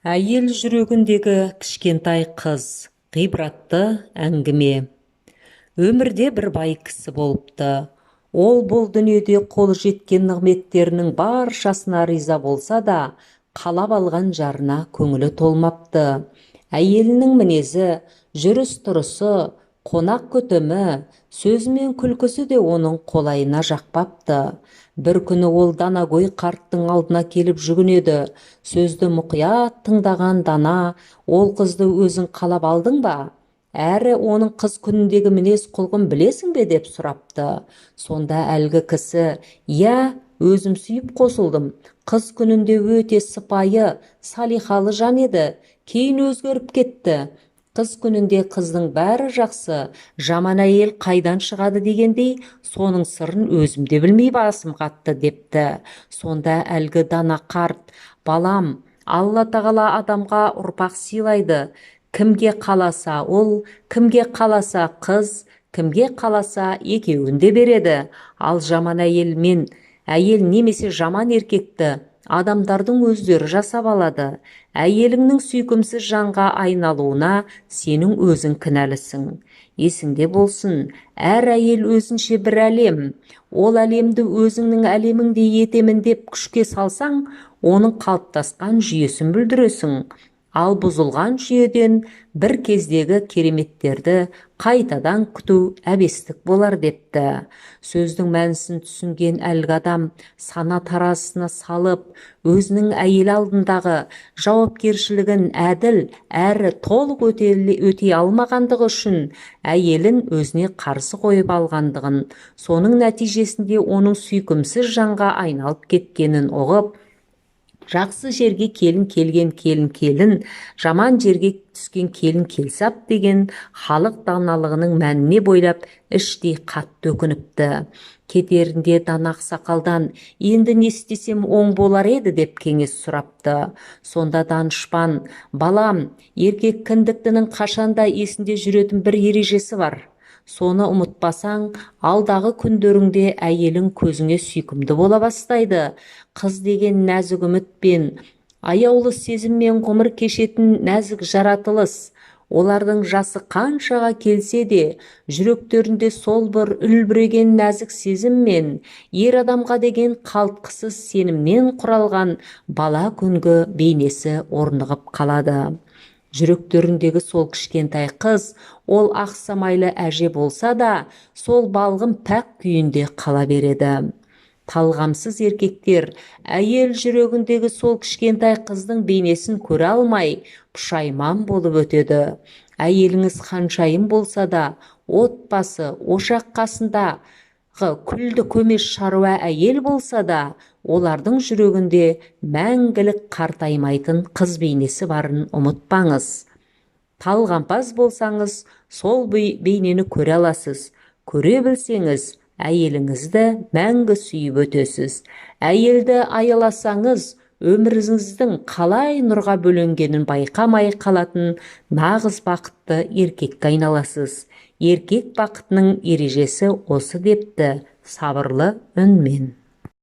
Әйел жүрегіндегі кішкентай қыз. Ғибратты әңгіме. Өмірде бір бай кісі болыпты. Ол бұл дүниеде қолы жеткен нығметтерінің баршасына риза болса да, қалап алған жарына көңілі толмапты. Әйелінің мінезі, жүріс-тұрысы, қонақ күтімі, сөзі мен күлкісі де оның қолайына жақпапты. Бір күні ол Данагөй қарттың алдына келіп жүгінеді. Сөзді мұқият тыңдаған Дана, ол қызды өзің қалап алдың ба? Әрі оның қыз күніндегі мінез құлқын білесің бе деп сұрапты. Сонда әлгі кісі: «Иә, өзім сүйіп қосылдым. Қыз күнінде өте сыпайы, салихалы жан еді. Кейін өзгеріп кетті. Қыз күнінде қыздың бәрі жақсы, жаман әйел қайдан шығады дегендей, соның сырын өзім де білмей басым қатты» депті. Сонда әлгі Дана қарт: «Балам, Алла тағала адамға ұрпақ сыйлайды. Кімге қаласа ол, кімге қаласа қыз, кімге қаласа екеуін де береді. Ал жаман әйел немесе жаман еркекті адамдардың өздері жасап алады. Әйеліңнің сүйкімсіз жанға айналуына сенің өзің кінәлісің. Есіңде болсын, әр әйел өзінше бір әлем. Ол әлемді өзіңнің әлеміңдей етемін деп күшке салсаң, оның қалыптасқан жүйесін бүлдіресің. Ал бұзылған жүйеден бір кездегі кереметтерді қайтадан күту әбестік болар» депті. Сөздің мәнісін түсінген әлгі адам сана таразысына салып, өзінің әйел алдындағы жауапкершілігін әділ әрі толық өтей алмағандығы үшін әйелін өзіне қарсы қойып алғандығын, соның нәтижесінде оның сүйкімсіз жанға айналып кеткенін ұғып, жақсы жерге келін келген, жаман жерге түскен келін келсап деген халық даналығының мәніне бойлап іштей қатты өкініпті. Кетерінде Дана ақсақалдан: «Енді не істесем оң болар еді?» деп кеңес сұрапты. Сонда данышпан: «Балам, еркек кіндіктінің қашанда есінде жүретін бір ережесі бар. Соны ұмытпасаң, алдағы күндеріңде әйелің көзіңе сүйкімді бола бастайды. Қыз деген нәзік үмітпен, аяулы сезіммен ғұмыр кешетін нәзік жаратылыс. Олардың жасы қаншаға келсе де, жүректерінде сол бір үлбіреген нәзік сезіммен, ер адамға деген қалтқысыз сенімнен құралған бала күнгі бейнесі орнығып қалады. Жүректеріндегі сол кішкентай қыз, ол ақсамайлы әже болса да, сол балғын пәк күйінде қала береді». Талғамсыз еркектер әйел жүрегіндегі сол кішкентай қыздың бейнесін көре алмай, пұшайман болып өтеді. Әйеліңіз қаншайым болса да, отбасы, ошақ қасындағы күлді көмеш шаруа әйел болса да, олардың жүрегінде мәңгілік қартаймайтын қыз бейнесі барын ұмытпаңыз. Талғампаз болсаңыз, сол бейнені көре аласыз. Көре білсеңіз, әйеліңізді мәңгі сүйіп өтесіз. Әйелді аяласаңыз, өміріңіздің қалай нұрға бөленгенін байқамай қалатын нағыз бақытты еркекке айналасыз. Еркек бақытының ережесі осы депті сабырлы үнмен.